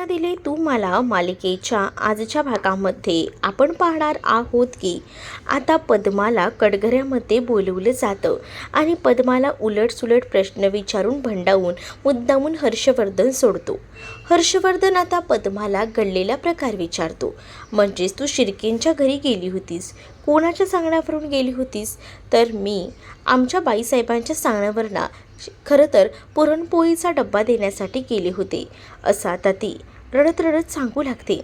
दिले तू मला मालिकेच्या आजच्या भागामध्ये आपण पाहणार आहोत की आता पद्माला कटघऱ्यामध्ये बोलवलं जातं आणि पद्माला उलटसुलट प्रश्न विचारून भंडावून मुद्दामून हर्षवर्धन सोडतो. हर्षवर्धन आता पद्माला घडलेला प्रकार विचारतो. म्हणजेच तू शिर्केंच्या घरी गेली होतीस, कोणाच्या सांगण्यावरून गेली होतीस? तर मी आमच्या बाईसाहेबांच्या सांगण्यावर ना खरं तर पुरणपोळीचा डब्बा देण्यासाठी गेले होते, असं आता ती रडत रडत सांगू लागते.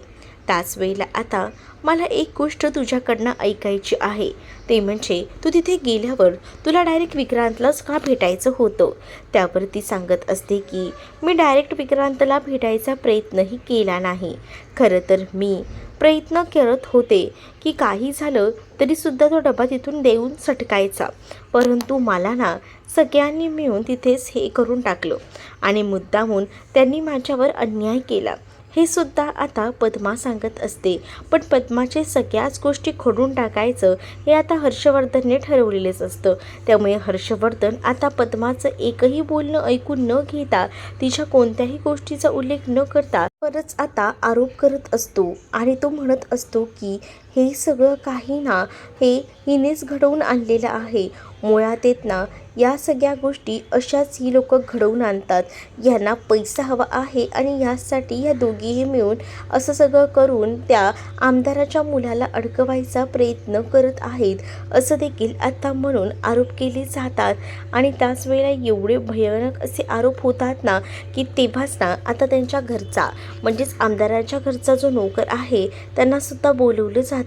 त्याच वेळेला आता मला एक गोष्ट तुझ्याकडनं ऐकायची आहे, ते म्हणजे तू तिथे गेल्यावर तुला डायरेक्ट विक्रांतलाच का भेटायचं होतं? त्यावर ती सांगत असते की मी डायरेक्ट विक्रांतला भेटायचा प्रयत्नही केला नाही. खरं तर मी प्रयत्न करत होते की काही झालं तरीसुद्धा तो डबा तिथून देऊन सटकायचा, परंतु मला ना सगळ्यांनी मिळून तिथेच हे करून टाकलं आणि मुद्दामून त्यांनी माझ्यावर अन्याय केला, हे सुद्धा आता पद्मा सांगत असते. पण पद्माचे सगळ्याच गोष्टी खोडून टाकायचं हे आता हर्षवर्धनने ठरवलेलेच असतं. त्यामुळे हर्षवर्धन आता पद्माचं एकही बोलणं ऐकून न घेता, तिच्या कोणत्याही गोष्टीचा उल्लेख न करता परच आता आरोप करत असतो आणि तो म्हणत असतो की हे सगळं काही ना हे हिनेच घडवून आणलेलं आहे. मुळात येत ना या सगळ्या गोष्टी अशाच ही लोक घडवून आणतात. यांना पैसा हवा आहे आणि यासाठी या दोघीही मिळून असं सगळं करून त्या आमदाराच्या मुलाला अडकवायचा प्रयत्न करत आहेत, असं देखील आता म्हणून आरोप केले जातात. आणि त्याच वेळेला एवढे भयानक असे आरोप होतात ना की तेव्हाच ना आता त्यांच्या घरचा म्हणजेच आमदाराच्या घरचा जो नोकर आहे त्यांनासुद्धा बोलवलं जातं.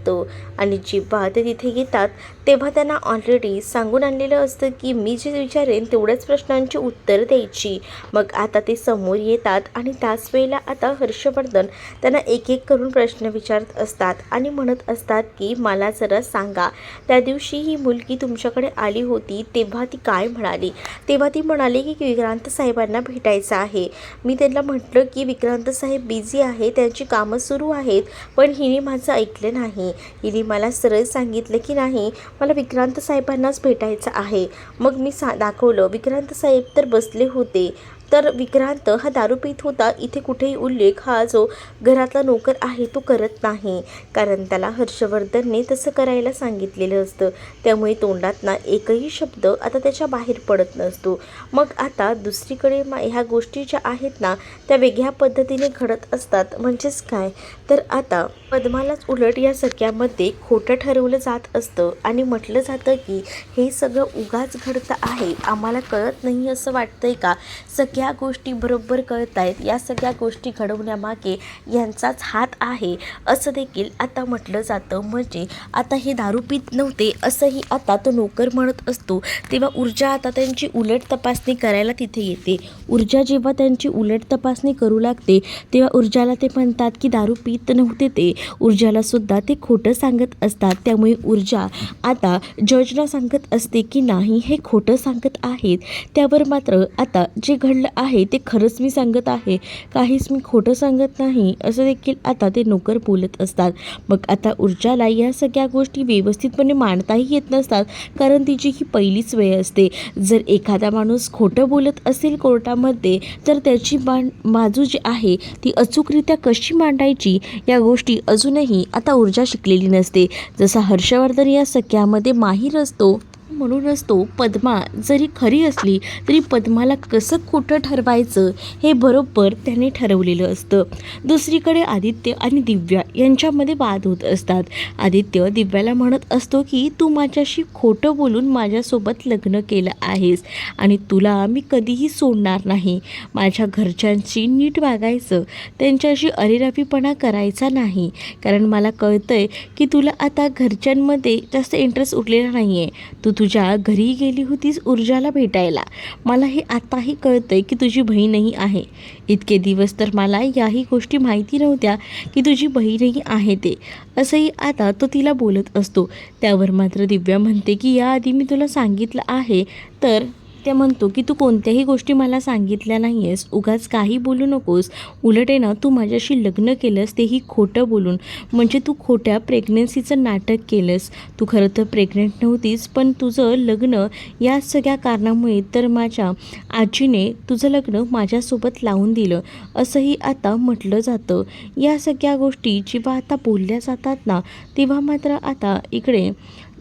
आणि जेव्हा ते तिथे येतात तेव्हा त्यांना ऑलरेडी सांगून आणलेलं असतं की मी जे विचारेन तेवढ्याच प्रश्नांची उत्तर द्यायची. मग आता ते समोर येतात आणि त्याच वेळेला आता हर्षवर्धन त्यांना एक एक करून प्रश्न विचारत असतात आणि म्हणत असतात की मला जरा सांगा, त्या दिवशी ही मुलगी तुमच्याकडे आली होती तेव्हा ती काय म्हणाली? तेव्हा ती म्हणाली की विक्रांत साहेबांना भेटायचं आहे. मी त्यांना म्हटलं की विक्रांत साहेब बिझी आहे, त्यांची कामं सुरू आहेत, पण हिने माझं ऐकलं नाही. हिने मला सरळ सांगितलं की नाही मला विक्रांत साहेबांनाच भेटायचं आहे. मग मी दाखवलं, विक्रांत साहेब तर बसले होते, तर विक्रांत हा दारू पित होता. इथे कुठेही उल्लेख हा जो घरातला नोकर आहे तो करत नाही, कारण त्याला हर्षवर्धनने तसं करायला सांगितलेलं असतं. त्यामुळे तोंडात ना एकही शब्द आता त्याच्या बाहेर पडत नसतो. मग आता दुसरीकडे ह्या गोष्टी ज्या आहेत ना त्या वेगळ्या पद्धतीने घडत असतात. म्हणजेच काय तर आता पद्मालाच उलट या सगळ्यामध्ये खोटं ठरवलं जात असतं आणि म्हटलं जातं की हे सगळं उगाच घडतं आहे, आम्हाला कळत नाही असं वाटतंय का? सगळ्या गोष्टी बरोबर कळत आहेत, या सगळ्या गोष्टी घडवण्यामागे यांचाच हात आहे, असं देखील आता म्हटलं जातं. म्हणजे आता हे दारू पित नव्हते असंही आता तो नोकर म्हणत असतो. तेव्हा ऊर्जा आता त्यांची उलट तपासणी करायला तिथे येते. ऊर्जा जेव्हा त्यांची उलट तपासणी करू लागते तेव्हा ऊर्जाला ते म्हणतात की दारू पित नव्हते ते. ऊर्जाला सुद्धा ते खोटं सांगत असतात. त्यामुळे ऊर्जा आता जजला सांगत असते की नाही हे खोटं सांगत आहेत. त्यावर मात्र आता जे घडलं आहे ते खरंच मी सांगत आहे, काहीच मी खोटं सांगत नाही, असं देखील आता ते नोकर बोलत असतात. मग आता ऊर्जाला या सगळ्या गोष्टी व्यवस्थितपणे मांडताही येत नसतात, कारण तिची ही पहिलीच वेळ असते. जर एखादा माणूस खोटं बोलत असेल कोर्टामध्ये तर त्याची बाजू जी आहे ती अचूकरित्या कशी मांडायची या गोष्टी अजूनही आता ऊर्जा शिकलेली नसते. जसा हर्षवर्धन या सगळ्यामध्ये माहीर असतो, म्हणूनच तो पद्मा जरी खरी असली तरी पद्माला कसं खोटं ठरवायचं हे बरोबर त्याने ठरवलेलं असतं. दुसरीकडे आदित्य आणि दिव्या यांच्यामध्ये वाद होत असतात. आदित्य दिव्याला म्हणत असतो की तू माझ्याशी खोटं बोलून माझ्यासोबत लग्न केलं आहेस आणि तुला मी कधीही सोडणार नाही. माझ्या घरच्यांशी नीट वागायचं, त्यांच्याशी अरेरावीपणा करायचा नाही, कारण मला कळतंय की तुला आता घरच्यांमध्ये जास्त इंटरेस्ट उरलेला नाही आहे. तू तुझ्या घरी गेली होतीस ऊर्जाला भेटायला, मला हे आताही कळतंय की तुझी बहीणही आहे. इतके दिवस तर मला याही गोष्टी माहिती नव्हत्या की तुझी बहीणही आहे ते, असंही आता तो तिला बोलत असतो. त्यावर मात्र दिव्या म्हणते की याआधी मी तुला सांगितलं आहे तर ते म्हणतो की तू कोणत्याही गोष्टी मला सांगितल्या नाही आहेस, उगाच काही बोलू नकोस. उलट आहे ना, तू माझ्याशी लग्न केलंस तेही खोटं बोलून. म्हणजे तू खोट्या प्रेग्नन्सीचं नाटक केलंस. तू खरं तर प्रेग्नेंट नव्हतीस, पण तुझं लग्न या सगळ्या कारणामुळे तर माझ्या आजीने तुझं लग्न माझ्यासोबत लावून दिलं, असंही आता म्हटलं जातं. या सगळ्या गोष्टी जेव्हा आता बोलल्या जातात ना, तेव्हा मात्र आता इकडे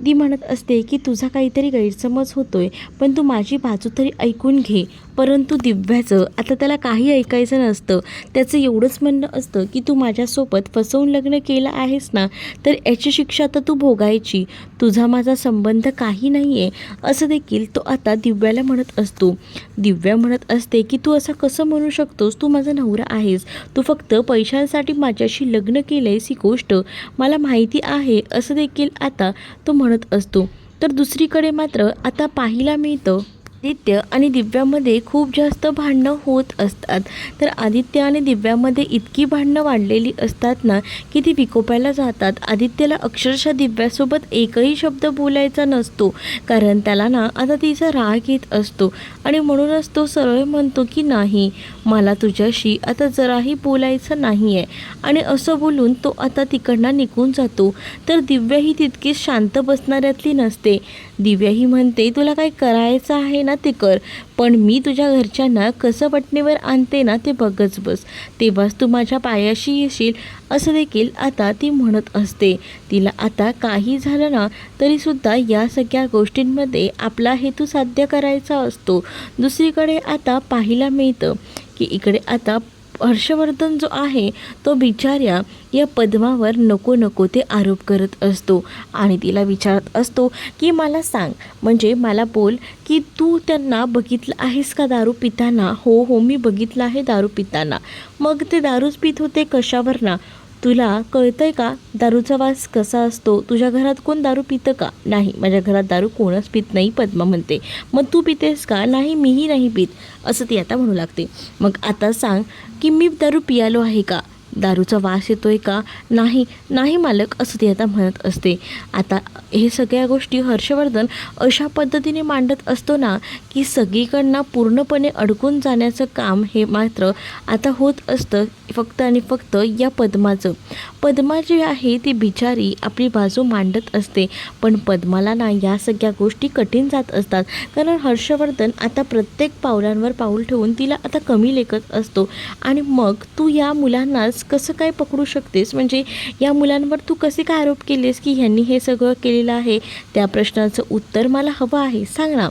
ती म्हणत असते की तुझा काहीतरी गैरसमज होतोय, पण तू माझी बाजू तरी ऐकून घे. परंतु दिव्याचं आता त्याला काही ऐकायचं नसतं. त्याचं एवढंच म्हणणं असतं की तू माझ्यासोबत फसवून लग्न केलं आहेस ना, तर याची शिक्षा आता तू भोगायची. तुझा माझा संबंध काही नाही आहे, असं देखील तो आता दिव्याला म्हणत असतो. दिव्या म्हणत असते की तू असं कसं म्हणू शकतोस, तू माझा नवरा आहेस. तू फक्त पैशांसाठी माझ्याशी लग्न केलं आहेस ही गोष्ट मला माहिती आहे, असं देखील आता तो म्हणत असतो. तर दुसरीकडे मात्र आता पाहायला मिळतं आदित्य आणि दिव्यामध्ये खूप जास्त भांडणं होत असतात. तर आदित्य आणि दिव्यामध्ये इतकी भांडणं वाढलेली असतात ना, की ती विकोपाला जातात. आदित्यला अक्षरशः दिव्यासोबत एकही शब्द बोलायचा नसतो, कारण त्याला ना आता तिचा राग येत असतो. आणि म्हणूनच तो सरळ म्हणतो की नाही, मला तुझ्याशी आता जराही बोलायचं नाही आहे. आणि असं बोलून तो आता तिकडनं निघून जातो. तर दिव्या ही तितकीच शांत बसणाऱ्यातली नसते. दिव्या ही म्हणते तुला काय करायचं आहे ना ते कर, पण मी तुझ्या घरच्यांना कसं वटणीवर आणते ना ते बघच बस, तेव्हाच तू माझ्या पायाशी येशील, असं देखील आता ती म्हणत असते. तिला आता काही झालं ना तरीसुद्धा या सगळ्या गोष्टींमध्ये आपला हेतू साध्य करायचा असतो. दुसरीकडे आता पाहायला मिळतं की इकडे आता हर्षवर्धन जो आहे तो बिचाऱ्या या पद्मावर नको नको ते आरोप करत असतो आणि तिला विचारत असतो की मला सांग, म्हणजे मला बोल की तू त्यांना बघितलं आहेस का दारू पिताना? हो हो, मी बघितलं आहे दारू पिताना. मग ते दारूच पित होते कशावर ना? तुला कळतंय का दारूचा वास कसा असतो? तुझ्या घरात कोण दारू पितं का? नाही, माझ्या घरात दारू कोणच पित नाही, पद्मा म्हणते. मग तू पितेस का? नाही, मीही नाही पित, असं ती आता म्हणू लागते. मग आता सांग की मी दारू पियालो आहे का? दारूचा वास येतोय का? नाही नाही मालक, असं ती आता म्हणत असते. आता हे सगळ्या गोष्टी हर्षवर्धन अशा पद्धतीने मांडत असतो ना, की सगळीकडनं पूर्णपणे अडकून जाण्याचं काम हे मात्र आता होत असतं फक्त आणि फक्त या पद्माचं. पद्मा जी आहे ती बिचारी आपली बाजू मांडत असते, पण पद्माला ना या सगळ्या गोष्टी कठीण जात असतात. कारण हर्षवर्धन आता प्रत्येक पावलांवर पाऊल ठेवून तिला आता कमी लेखत असतो. आणि मग तू या मुलांनाच कसं काय पकडू शकतेस? म्हणजे या मुलांवर तू कसे काय आरोप केलेस की ह्यांनी हे सगळं केलेलं आहे? त्या प्रश्नाचं उत्तर मला हवं आहे, सांग ना,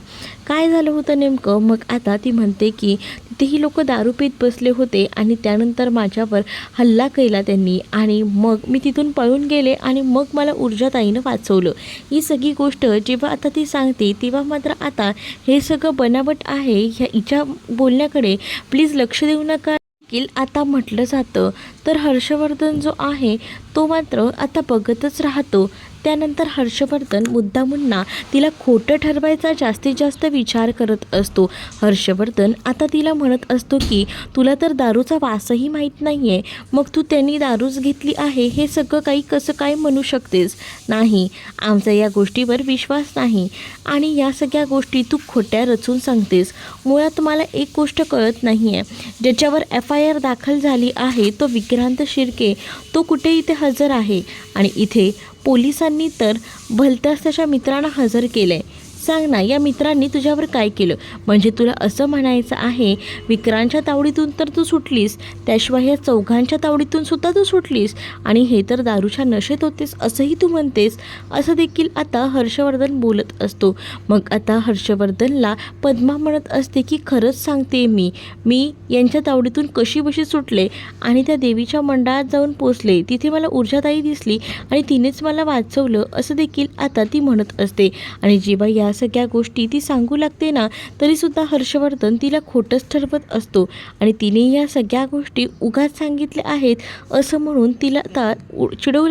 काय झालं होतं नेमकं? मग आता ती म्हणते की तिथेही लोक दारू पीत बसले होते आणि त्यानंतर माझ्यावर हल्ला केला त्यांनी, आणि मग मी तिथून पळून गेले आणि मग मला ऊर्जाताईनं वाचवलं. ही सगळी गोष्ट जेव्हा आता ती सांगते तेव्हा मात्र आता हे सगळं बनावट आहे, ह्या हिच्या बोलण्याकडे प्लीज लक्ष देऊ नका देखील आता म्हटलं जातं. तर हर्षवर्धन जो आहे तो मात्र आता बघतच राहतो. त्यानंतर हर्षवर्धन मुद्दामून तिला खोटं ठरवायचा जास्तीत जास्त विचार करत असतो. हर्षवर्धन आता तिला म्हणत असतो की तुला तर दारूचा वासही माहीत नाही आहे, मग तू त्यांनी दारूच घेतली आहे हे सगळं काही कसं काय म्हणू शकतेस? नाही, आमचा या गोष्टीवर विश्वास नाही आणि या सगळ्या गोष्टी तू खोट्या रचून सांगतेस. मुळात मला एक गोष्ट कळत नाही आहे, ज्याच्यावर FIR दाखल झाली आहे तो विक्रांत शिर्के, तो कुठे इथे हजर आहे आणि इथे पोलिसांनी तर भलत्याच त्याच्या मित्रांना हजर केलं आहे. सांग ना, या मित्रांनी तुझ्यावर काय केलं? म्हणजे तुला असं म्हणायचं आहे विक्रांतच्या तावडीतून तर तू सुटलीस, त्याशिवाय या चौघांच्या तावडीतून सुद्धा तू सुटलीस, आणि हे तर दारूच्या नशेत होतेस असंही तू म्हणतेस, असं देखील आता हर्षवर्धन बोलत असतो. मग आता हर्षवर्धनला पद्मा म्हणत असते की खरंच सांगते, मी यांच्या तावडीतून कशी बशी सुटले आणि त्या देवीच्या मंडळात जाऊन पोचले, तिथे मला ऊर्जाताई दिसली आणि तिनेच मला वाचवलं, असं देखील आता ती म्हणत असते. आणि जेव्हा या सगळ्या गोष्टी ती सांगू लागते ना तरीसुद्धा हर्षवर्धन तिला खोटंच ठरवत असतो आणि तिने या सगळ्या गोष्टी उगाच सांगितल्या आहेत असं म्हणून तिला आता उडवू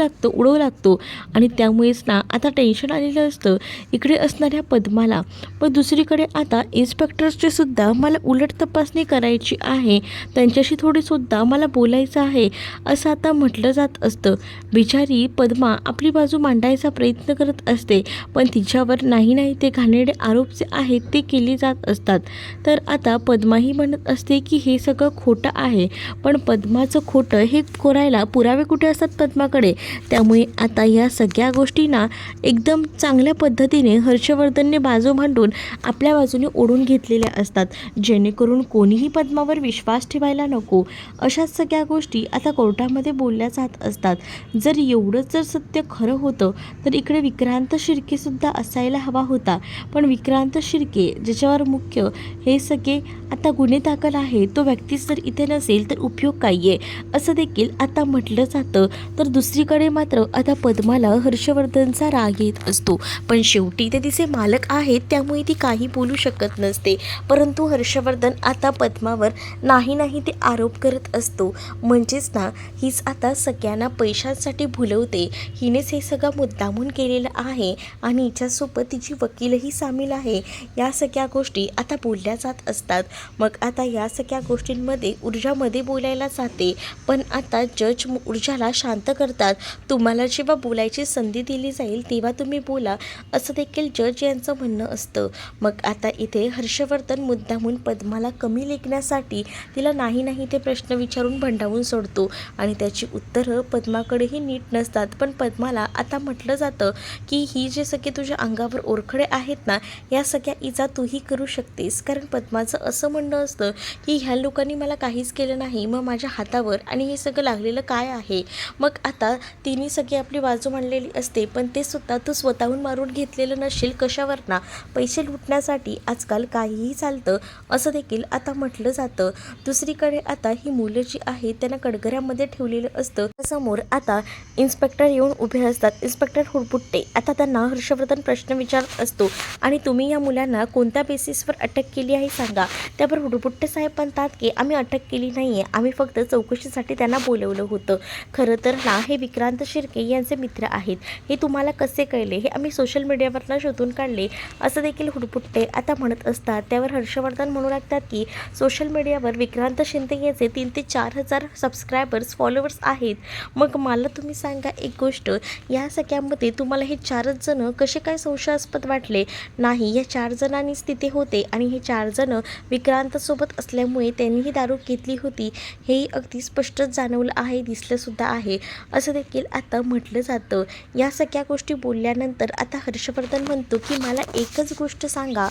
लागतो आणि त्यामुळेच ना आता टेन्शन आलेलं असतं इकडे असणाऱ्या पद्माला. पण दुसरीकडे आता इन्स्पेक्टर्सची सुद्धा मला उलट तपासणी करायची आहे, त्यांच्याशी थोडीसुद्धा मला बोलायचं आहे, असं आता म्हटलं जात असतं. बिचारी पद्मा आपली बाजू मांडायचा प्रयत्न करत असते, पण तिच्यावर नाही ते ते घाणेरडे आरोप जे आहेत ते केले जात असतात. तर आता पद्माही म्हणत असते की हे सगळं खोटं आहे, पण पद्माचं खोटं हे करायला पुरावे कुठे असतात पद्माकडे. त्यामुळे आता या सगळ्या गोष्टींना एकदम चांगल्या पद्धतीने हर्षवर्धनने बाजू मांडून आपल्या बाजूने ओढून घेतलेल्या असतात, जेणेकरून कोणीही पद्मावर विश्वास ठेवायला नको. अशाच सगळ्या गोष्टी आता कोर्टामध्ये बोलल्या जात असतात. जर एवढंच जर सत्य खरं होतं तर इकडे विक्रांत शिर्केसुद्धा असायला हवा होता. पण विक्रांत शिर्के ज्याच्यावर मुख्य हे सगळे आता गुन्हे दाखल आहे, तो व्यक्तीच जर इथे नसेल तर उपयोग काय आहे, असं देखील आता म्हटलं जातं. तर दुसरीकडे मात्र आता पद्माला हर्षवर्धनचा राग येत असतो, पण शेवटी ते तिचे मालक आहेत त्यामुळे ती काही बोलू शकत नसते. परंतु हर्षवर्धन आता पद्मावर नाही ते आरोप करत असतो. म्हणजेच ना, हीच आता सगळ्यांना पैशांसाठी भुलवते, हिनेच हे सगळं मुद्दामून केलेलं आहे आणि हिच्यासोबत तिची वकीलही सामील आहे. या सगळ्या गोष्टी आता बोलल्या जात असतात. मग आता या सगळ्या गोष्टींमध्ये ऊर्जामध्ये बोलायला जाते, पण आता जज ऊर्जाला शांत करतात. तुम्हाला जेव्हा बोलायची संधी दिली जाईल तेव्हा तुम्ही बोला, असं देखील जज यांचं म्हणणं असतं. मग आता इथे हर्षवर्धन मुद्दामून पद्माला कमी लेखण्यासाठी तिला नाही ते प्रश्न विचारून भंडावून सोडतो आणि त्याची उत्तरं पद्माकडेही नीट नसतात. पण पद्माला आता म्हटलं जातं की ही जे सगळे तुझ्या अंगावर ओरखडे आहेत ना, या सगळ्या इजा तूही करू शकतेस. कारण पद्माचं असं म्हणणं असतं की ह्या लोकांनी मला काहीच केलं नाही, मग माझ्या हातावर आणि हे सगळं लागलेलं काय आहे. मग आता तिने सगळी आपली बाजू मांडलेली असते, पण ते सुद्धा तू स्वतःहून मारून घेतलेलं नसेल. कशावर ना, पैसे लुटण्यासाठी आजकाल काहीही चालतं, असं देखील आता म्हटलं जातं. दुसरीकडे आता ही मुलं जी आहेत त्यांना कडगऱ्यामध्ये ठेवलेलं असतं. समोर आता इन्स्पेक्टर येऊन उभे असतात. इन्स्पेक्टर हुडपुट्टे आता त्यांना हर्षवर्धन प्रश्न विचारत असतो आणि तुम्ही या मुलांना कोणत्या बेसिसवर अटक केली आहे सांगा. त्यावर हुडपुट्टे साहेब म्हणतात की आम्ही अटक केली नाही आहे, आम्ही फक्त चौकशीसाठी त्यांना बोलवलं होतं. खरं तर ना, हे विक्रांत शिर्के यांचे मित्र आहेत. हे तुम्हाला कसे कळले, हे आम्ही सोशल मीडियावरनं शोधून काढले, असं देखील हुडपुट्टे आता म्हणत असतात. त्यावर हर्षवर्धन म्हणू लागतात की सोशल मीडियावर विक्रांत शिंदे यांचे 3,000 ते 4,000 सबस्क्रायबर्स फॉलोअर्स आहेत. मग मला तुम्ही सांगा एक गोष्ट, या सगळ्यामध्ये तुम्हाला हे 4च जण कसे काय संशयास्पद वाटले. नाही, या 4 जणांनीच तिथे होते आणि हे 4 जण विक्रांतसोबत असल्यामुळे त्यांनीही दारू घेतली होती, हेही अगदी स्पष्टच जाणवलं आहे, दिसलंसुद्धा आहे, असं देखील आता म्हटलं जातं. या सगळ्या गोष्टी बोलल्यानंतर आता हर्षवर्धन म्हणतो की मला एकच गोष्ट सांगा,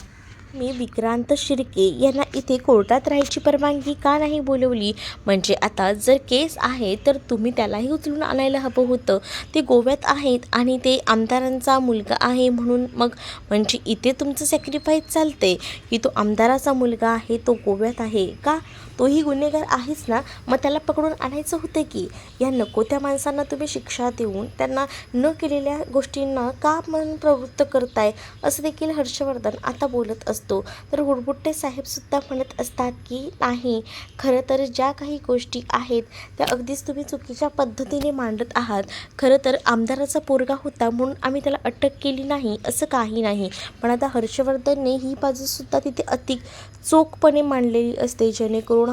मी विक्रांत शिर्के यांना इथे कोर्टात राहायची परवानगी का नाही बोलवली. म्हणजे आता जर केस आहे तर तुम्ही त्यालाही उचलून आणायला हवं होतं. ते गोव्यात आहेत आणि ते आमदारांचा मुलगा आहे म्हणून मग म्हणजे इथे तुमचं सॅक्रिफाईस चालते की तो आमदाराचा मुलगा आहे, तो गोव्यात आहे का, तोही गुन्हेगार आहेच ना, मग त्याला पकडून आणायचं होतं की. या नको त्या माणसांना तुम्ही शिक्षा देऊन त्यांना न केलेल्या गोष्टींना का मन प्रवृत्त करताय, असं देखील हर्षवर्धन आता बोलत असतो. तर हुडबुट्टे साहेबसुद्धा म्हणत असतात की नाही, खरं तर ज्या काही गोष्टी आहेत त्या अगदीच तुम्ही चुकीच्या पद्धतीने मांडत आहात. खरं तर आमदाराचा पोरगा होता म्हणून आम्ही त्याला अटक केली नाही, असं काही नाही. पण आता हर्षवर्धनने ही बाजूसुद्धा तिथे अति चोखपणे मांडलेली असते, जेणेकरून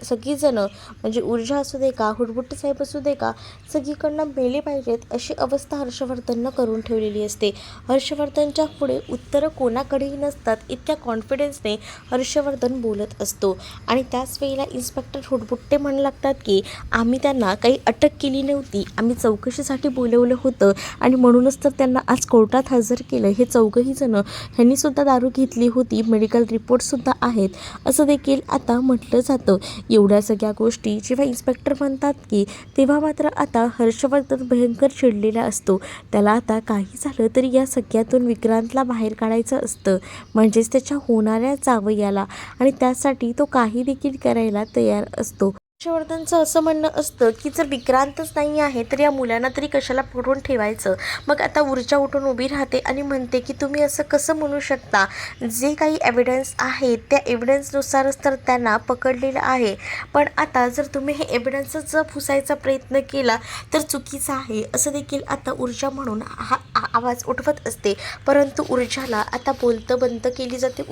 सगळीजणं म्हणजे ऊर्जा असू दे का, हुडबुट्टे साहेब असू दे का, सगळीकडनं मेले पाहिजेत अशी अवस्था हर्षवर्धननं करून ठेवलेली असते. हर्षवर्धनच्या पुढे उत्तरं कोणाकडेही नसतात, इतक्या कॉन्फिडन्सने हर्षवर्धन बोलत असतो. आणि त्याच वेळेला इन्स्पेक्टर हुडबुट्टे म्हणू लागतात की आम्ही त्यांना काही अटक केली नव्हती, आम्ही चौकशीसाठी बोलवलं होतं आणि म्हणूनच तर त्यांना आज कोर्टात हजर केलं. हे चौघंही जणं ह्यांनीसुद्धा दारू घेतली होती, मेडिकल रिपोर्टसुद्धा आहेत, असं देखील आता म्हटलं जातं. एवढ्या सगळ्या गोष्टी जेव्हा इन्स्पेक्टर म्हणतात की तेव्हा मात्र आता हर्षवर्धन भयंकर चिडलेला असतो. त्याला आता काही झालं तरी या सगळ्यातून विक्रांतला बाहेर काढायचं असतं, म्हणजेच त्याच्या होणाऱ्या जावयाला, आणि त्यासाठी तो काही देखील करायला तयार असतो. हर्षवर्धनचं असं म्हणणं असतं की जर विक्रांतच नाही आहे तर या मुलांना तरी कशाला पकडून ठेवायचं. मग आता ऊर्जा उठून उभी राहते आणि म्हणते की तुम्ही असं कसं म्हणू शकता, जे काही एव्हिडन्स आहेत त्या एव्हिडन्सनुसारच तर त्यांना पकडलेलं आहे. पण आता जर तुम्ही हे एव्हिडन्सच जर पुसायचा प्रयत्न केला तर चुकीचं आहे, असं देखील आता ऊर्जा म्हणून हा आवाज उठवत असते. परंतु ऊर्जाला आता बोलतं बंद केली जाते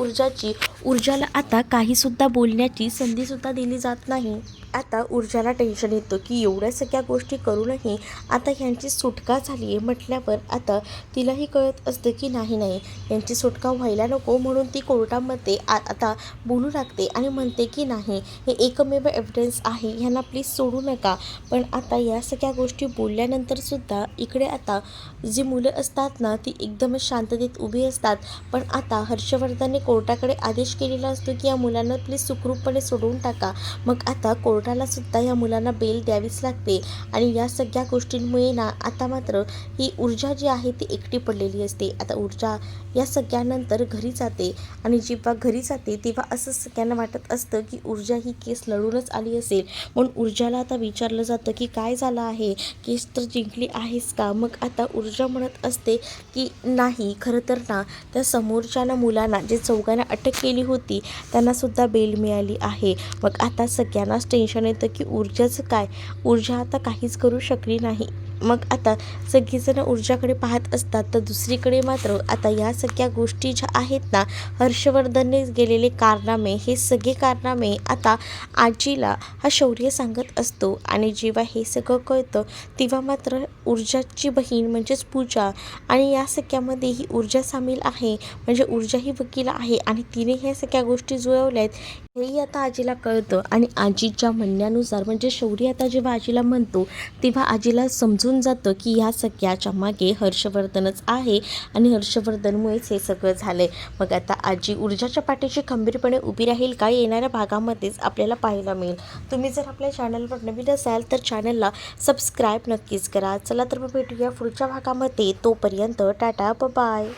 ऊर्जाला आता काहीसुद्धा बोलण्याची संधीसुद्धा दिली जात नाही. आता ऊर्जाला टेन्शन येतं की एवढ्या सगळ्या गोष्टी करूनही आता ह्यांची सुटका झाली आहे म्हटल्यावर आता तिलाही कळत असतं की नाही यांची सुटका व्हायला नको, म्हणून ती कोर्टामध्ये आता बोलू लागते आणि म्हणते की नाही, हे एकमेव एव्हिडन्स आहे, ह्यांना प्लीज सोडू नका. पण आता या सगळ्या गोष्टी बोलल्यानंतरसुद्धा इकडे आता जी मुलं असतात ना ती एकदमच शांततेत उभी असतात. पण आता हर्षवर्धनने कोर्टाकडे आदेश केलेला असतो की या मुलांना प्लीज सुखरूपपणे सोडवून टाका. मग आता कोर्टाला सुद्धा या मुलांना बेल द्यावीच लागते आणि या सगळ्या गोष्टींमुळे ना आता मात्र ही ऊर्जा जी आहे ती एकटी पडलेली असते. आता ऊर्जा या सगळ्यानंतर घरी जाते आणि जेव्हा घरी जाते तेव्हा असं सगळ्यांना वाटत असतं की ऊर्जा ही केस लढूनच आली असेल. म्हणून ऊर्जाला आता विचारलं जातं की काय झालं आहे, केस तर जिंकली आहेस का? मग आता ऊर्जा म्हणत असते की नाही, खरं तर ना त्या समोरच्या मुलांना जे चौघांना अटक केली होती त्यांनासुद्धा बेल मिळाली आहे. मग आता सगळ्यांनाच टेन्शन येतं की ऊर्जाचं काय, ऊर्जा आता काहीच करू शकली नाही. मग आता सगळीजणं ऊर्जाकडे पाहत असतात. तर दुसरीकडे मात्र आता या सगळ्या गोष्टी ज्या आहेत ना, हर्षवर्धनने गेलेले कारनामे, हे सगळे कारनामे आता आजीला हा शौर्य सांगत असतो. आणि जेव्हा हे सगळं कळतं तेव्हा मात्र ऊर्जाची बहीण म्हणजेच पूजा आणि या सगळ्यामध्ये ही ऊर्जा सामील आहे, म्हणजे ऊर्जा ही वकील आहे आणि तिने ह्या सगळ्या गोष्टी जुळवल्या आहेत हेही आता आजीला कळतं. आणि आजीच्या म्हणण्यानुसार म्हणजे शौर्य आता जेव्हा आजीला म्हणतो तेव्हा आजीला समजून जातं की ह्या सगळ्याच्या मागे हर्षवर्धनच आहे आणि हर्षवर्धनमुळेच हे सगळं झालं आहे. मग आता आजी ऊर्जाच्या पाठीशी खंबीरपणे उभी राहील का, येणाऱ्या भागामध्येच आपल्याला पाहायला मिळेल. तुम्ही जर आपल्या चॅनलवर नवीन असाल तर चॅनलला सबस्क्राईब नक्कीच करा. चला तर मग भेटूया पुढच्या भागामध्ये. तोपर्यंत टाटा बाय.